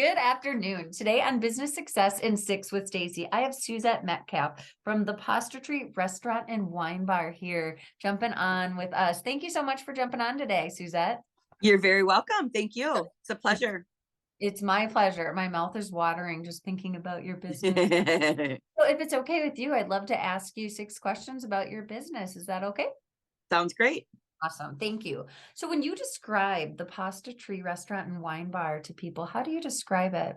Good afternoon. Today on Business Success in Six with Stacie, I have Suzette Metcalf from the Apostrophe Restaurant and Wine Bar here jumping on with us. Thank you so much for jumping on today, Suzette. You're very welcome. Thank you. It's a It's, pleasure. it's my pleasure. My mouth is watering just thinking about your business. So if it's okay with you, I'd love to ask you 6 questions about your business. Is that okay? Sounds great. Awesome. Thank you. So when you describe the Pasta Tree Restaurant and Wine Bar to people, how do you describe it?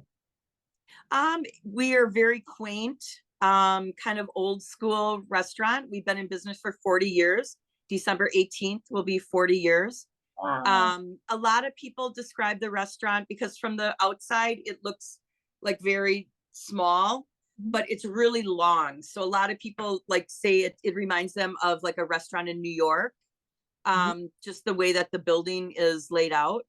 We are very quaint, kind of old school restaurant. We've been in business for 40 years. December 18th will be 40 years. Wow. A lot of people describe the restaurant because from the outside, it looks like very small, but it's really long. So a lot of people like say it reminds them of like a restaurant in New York, Mhm. just the way that the building is laid out.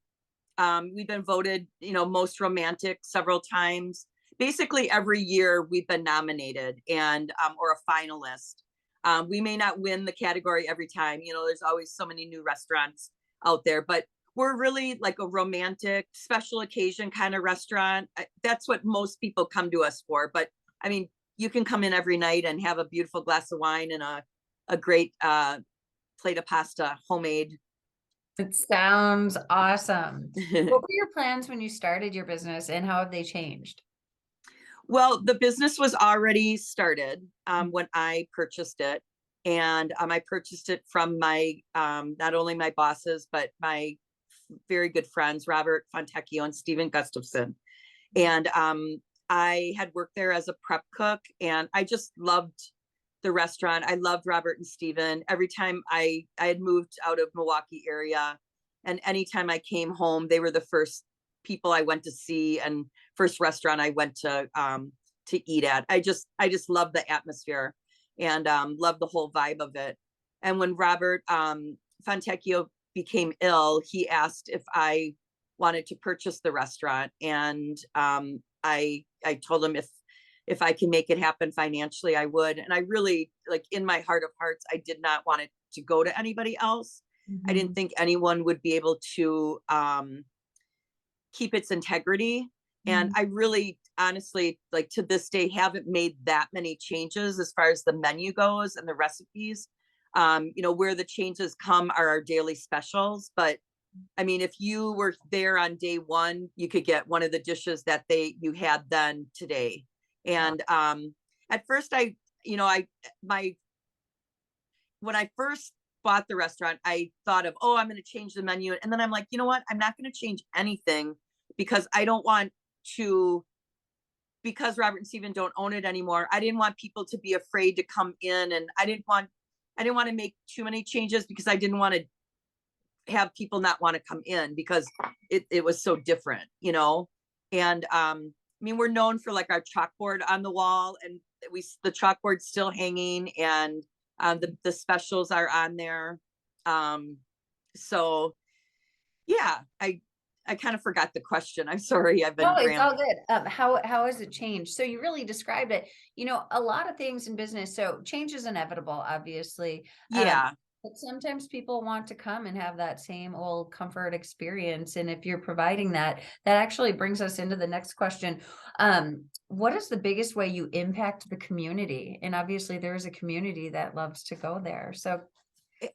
We've been voted, most romantic several times. Basically, every year we've been nominated and or a finalist. We may not win the category every time. There's always so many new restaurants out there, but we're really like a romantic, special occasion kind of restaurant. That's what most people come to us for. But I mean, you can come in every night and have a beautiful glass of wine and a great plate of pasta, homemade. It sounds awesome. What were your plans when you started your business and how have they changed? Well, the business was already started when I purchased it. And I purchased it from my, not only my bosses, but my very good friends, Robert Fontecchio and Stephen Gustafson. And I had worked there as a prep cook and I just loved the restaurant. I loved Robert and Stephen. Every time I had moved out of Milwaukee area and anytime I came home, they were the first people I went to see and first restaurant I went to eat at. I just love the atmosphere and love the whole vibe of it. And when Robert Fontecchio became ill, he asked if I wanted to purchase the restaurant, and I told him if I can make it happen financially, I would. And I really, like, in my heart of hearts, I did not want it to go to anybody else. I didn't Mhm. think anyone would be able to keep its integrity. And Mhm. I really, honestly, like to this day, haven't made that many changes as far as the menu goes and the recipes. Where the changes come are our daily specials. But I mean, if you were there on day one, you could get one of the dishes that you had then today. Wow. And at first, I my when I first bought the restaurant, I thought of, oh, I'm going to change the menu. And then I'm like, you know what? I'm not going to change anything because I don't want to, because Robert and Steven don't own it anymore. I didn't want people to be afraid to come in, and I didn't want to make too many changes because I didn't want to have people not want to come in because it was so different. And I mean, we're known for like our chalkboard on the wall, and the chalkboard's still hanging, and the specials are on there. So yeah, I kind of forgot the question. I'm sorry, I've No, been it's all rambling. good. How has it changed? So you really described it. A lot of things in business. So change is inevitable, obviously. Yeah, But sometimes people want to come and have that same old comfort experience. And if you're providing that, that actually brings us into the next question. What is the biggest way you impact the community? And obviously there is a community that loves to go there. So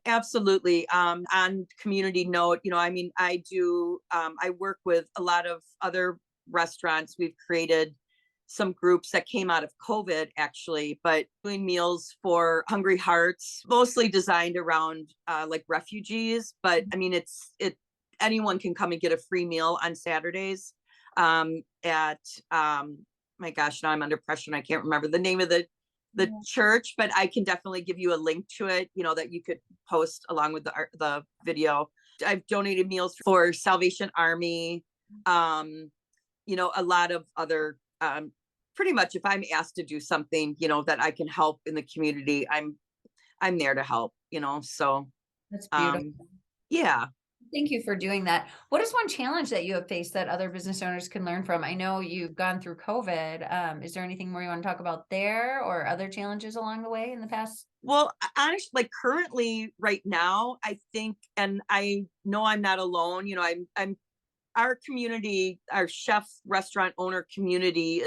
absolutely. On community note, I mean, I work with a lot of other restaurants. We've created some groups that came out of COVID actually, but doing meals for hungry hearts, mostly designed around like refugees. But I mean, anyone can come and get a free meal on Saturdays at my gosh, now I'm under pressure and I can't remember the name of the yeah. church, but I can definitely give you a link to it, that you could post along with the video. I've donated meals for Salvation Army, a lot of other, pretty much if I'm asked to do something, that I can help in the community, I'm there to help. So, That's um, beautiful. yeah. Thank you for doing that. What is one challenge that you have faced that other business owners can learn from? I know you've gone through COVID. Is there anything more you want to talk about there or other challenges along the way in the past? Well, honestly, like currently right now, I think, and I know I'm not alone, our community, our chef restaurant owner community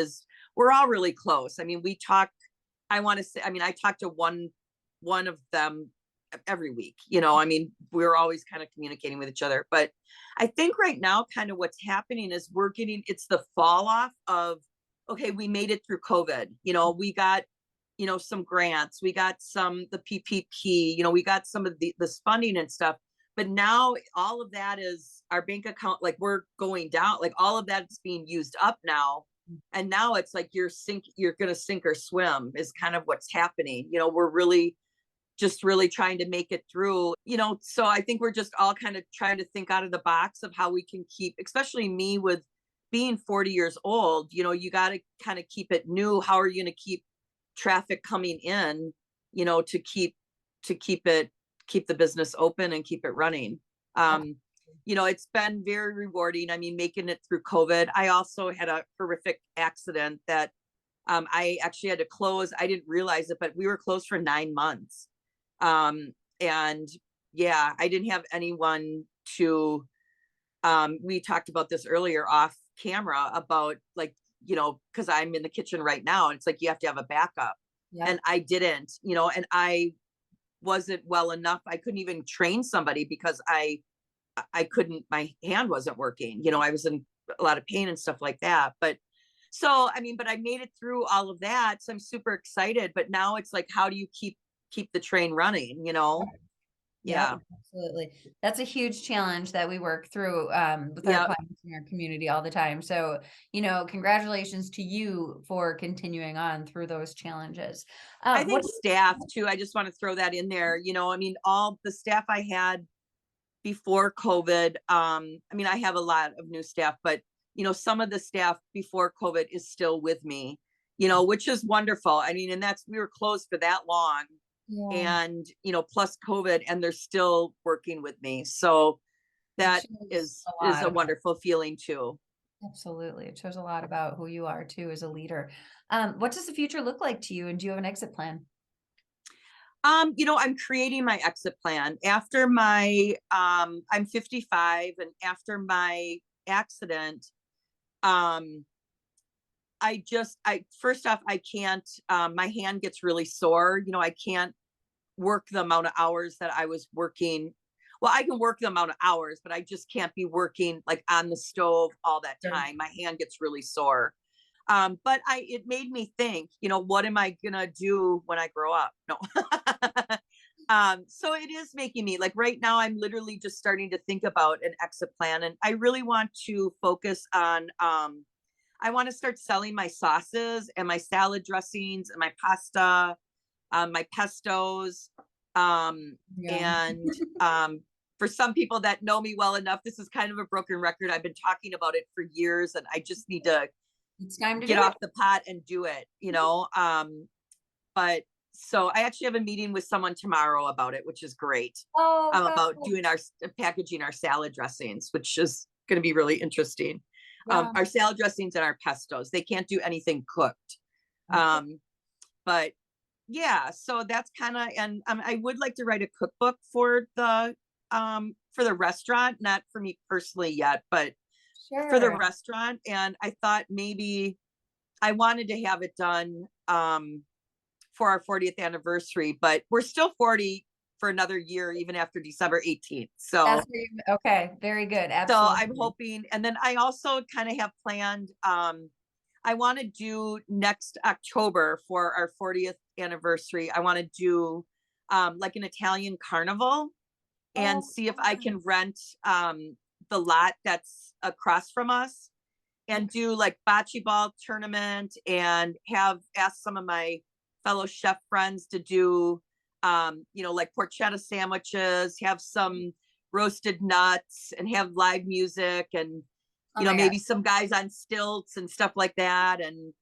we're all really close. I mean, we talk, I want to say, I mean, I talk to one of them every week, I mean, we're always kind of communicating with each other, but I think right now kind of what's happening is it's the fall off of, okay, we made it through COVID, we got, some grants, we got the PPP, we got some of this funding and stuff, but now all of that is our bank account, like we're going down, like all of that's being used up now. And now it's like you're going to sink or swim is kind of what's happening. We're really trying to make it through, so I think we're just all kind of trying to think out of the box of how we can keep, especially me with being 40 years old, you got to kind of keep it new. How are you going to keep traffic coming in, to keep the business open and keep it running? It's been very rewarding. I mean, making it through COVID. I also had a horrific accident that I actually had to close. I didn't realize it, but we were closed for 9 months. And yeah, I didn't have anyone to, we talked about this earlier off camera about like, cause I'm in the kitchen right now and it's like, you have to have a backup. Yeah. And I didn't, and I wasn't well enough. I couldn't even train somebody because I couldn't, my hand wasn't working, I was in a lot of pain and stuff like that. But so, I mean, but I made it through all of that. So I'm super excited, but now it's like, how do you keep the train running, Yeah. Absolutely. That's a huge challenge that we work through with our Yeah. clients in our community all the time. So, congratulations to you for continuing on through those challenges. I think staff too, I just want to throw that in there, I mean, all the staff I had before COVID, I mean, I have a lot of new staff, but some of the staff before COVID is still with me, which is wonderful. I mean, and we were closed for that long. Yeah. And plus COVID, and they're still working with me, so that is a wonderful feeling too. Absolutely. It shows a lot about who you are too as a leader. What does the future look like to you, and do you have an exit plan? I'm creating my exit plan after I'm 55, and after my accident, first off, I can't, my hand gets really sore, I can't work the amount of hours that I was working. Well, I can work the amount of hours, but I just can't be working like on the stove all that time. My hand gets really sore. But it made me think, what am I gonna do when I grow up? No. So it is making me, like, right now I'm literally just starting to think about an exit plan, and I really want to focus on, I want to start selling my sauces and my salad dressings and my pasta, my pestos. And for some people that know me well enough, this is kind of a broken record. I've been talking about it for years, and I just need to It's time to get off the pot and do it, but so I actually have a meeting with someone tomorrow about it, which is great. About doing packaging our salad dressings, which is going to be really interesting. Our salad dressings and our pestos, they can't do anything cooked. But yeah, so that's kind of, and I would like to write a cookbook for the restaurant, not for me personally yet, but for the restaurant. And I thought maybe I wanted to have it done for our 40th anniversary, but we're still 40 for another year, even after December 18th. So okay, very good. Absolutely. So I'm hoping, and then I also kind of have planned, I want to do next October for our 40th anniversary. I want to do like an Italian carnival and see if I can rent the lot that's across from us and do like bocce ball tournament, and ask some of my fellow chef friends to do, like porchetta sandwiches, have some roasted nuts, and have live music, and maybe some guys on stilts and stuff like that. And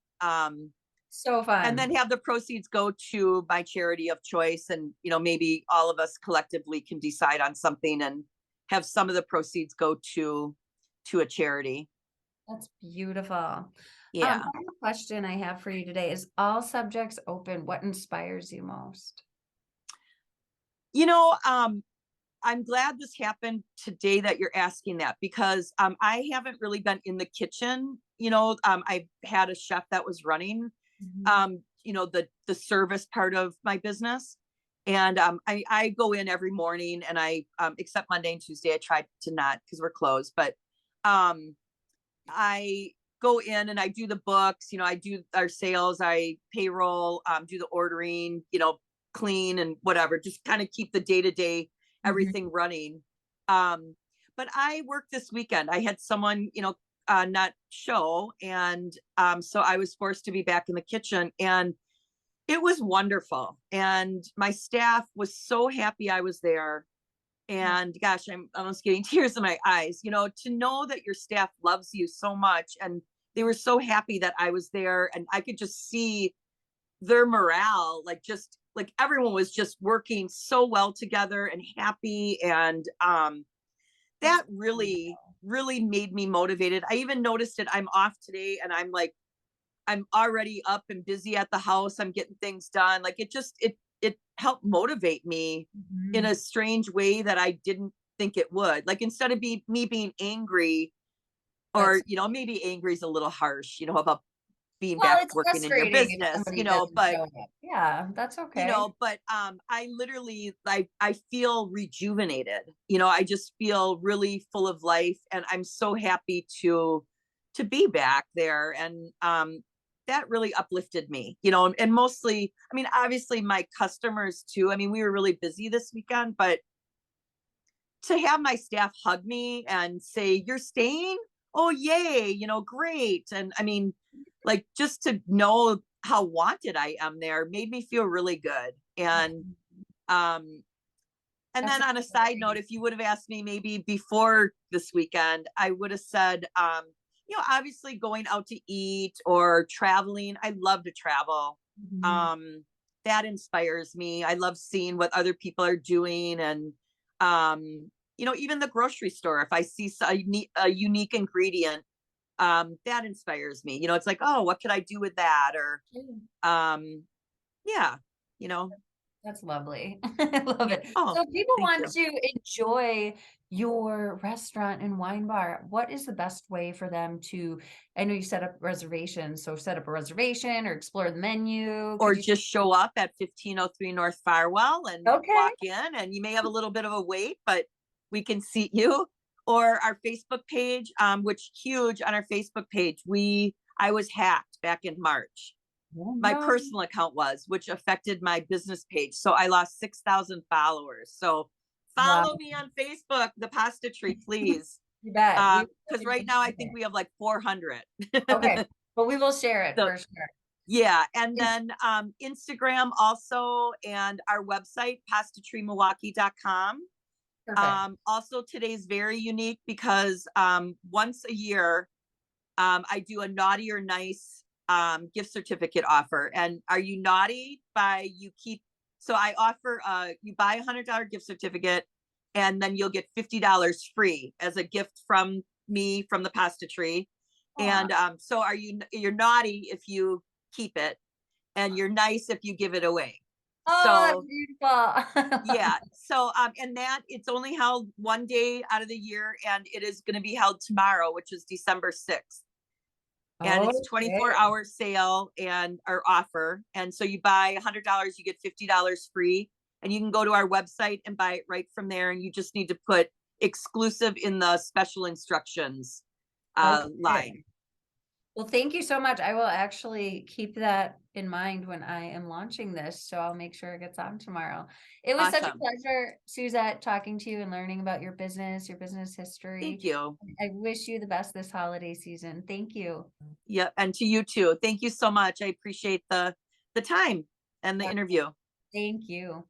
so fun. And then have the proceeds go to my charity of choice. And, maybe all of us collectively can decide on something and have some of the proceeds go to a charity. That's beautiful. Yeah. Final question I have for you today is, all subjects open, what inspires you most? I'm glad this happened today that you're asking that, because I haven't really been in the kitchen. I had a chef that was running, Mhm. the service part of my business. And I go in every morning, and except Monday and Tuesday, I try to not, because we're closed, but um, I go in and I do the books, I do our sales, I payroll, do the ordering, clean and whatever, just kind of keep the day to day Mhm. everything running. But I worked this weekend. I had someone, not show. And so I was forced to be back in the kitchen, and it was wonderful. And my staff was so happy I was there. Yeah. And gosh, I'm almost getting tears in my eyes, to know that your staff loves you so much. And they were so happy that I was there, and I could just see their morale, like just like everyone was just working so well together and happy. And That's that really, wonderful. really made me motivated. I even noticed it. I'm off today, and I'm already up and busy at the house. I'm getting things done. Like it helped motivate me in Mhm. a strange way that I didn't think it would. Like, instead of me being angry, or That's maybe angry is a little harsh, about being Well, back it's working in your frustrating if business, somebody doesn't but show up. Yeah, that's okay. but I literally, I feel rejuvenated. I just feel really full of life, and I'm so happy to be back there. And that really uplifted me, and mostly, I mean, obviously my customers too. I mean, we were really busy this weekend, but to have my staff hug me and say, "You're staying? Oh, yay, great." And I mean, like, just to know how wanted I am there made me feel really good. And Mhm. um That's then, on a side note, exciting. if you would have asked me maybe before this weekend, I would have said, obviously going out to eat or traveling. I love to travel. Mhm. Um, that inspires me. I love seeing what other people are doing. And, even the grocery store, if I see a unique ingredient, that inspires me. It's like, oh, what could I do with that? Or, Yeah. um, yeah, you know, That's lovely. I love it. oh, So if people thank want you. to enjoy your restaurant and wine bar, what is the best way for them to I know you set up reservations, so set up a reservation or explore the menu. Or Could you just show up at 1503 North Farwell and Okay. walk in, and you may have a little bit of a wait, but we can seat you. Or our Facebook page, which huge on our Facebook page. I was hacked back in March. Oh, My no. personal account was, which affected my business page. So I lost 6,000 followers. So Wow. follow me on Facebook, the Pasta Tree, please. You bet. We will Because right indeed now I think share. we have like 400. Okay. But we will share it So for sure. yeah, and And then Instagram also, and our website, pastatreemilwaukee.com. perfect. Also, today's very unique because once a year, I do a naughty or nice gift certificate offer. And are you naughty? So I offer, you buy $100 gift certificate, and then you'll get $50 free as a gift from me, from the Pasta Tree. Aw. And so you're naughty if you keep it, and you're nice if you give it away. Oh, that's So beautiful. yeah. So and that, it's only held one day out of the year, and it is going to be held tomorrow, which is December 6th. And it's Okay. 24-hour sale and our offer. And so you buy $100, you get $50 free. And you can go to our website and buy it right from there. And you just need to put exclusive in the special instructions Okay. line. Well, thank you so much. I will actually keep that in mind when I am launching this, so I'll make sure it gets on tomorrow. It was such a Awesome. pleasure, Suzette, talking to you and learning about your business Thank history. you. I wish you the best this holiday season. Thank you. Yeah, and to you too. Thank you so much. I appreciate the time and the Uh, interview. Thank you.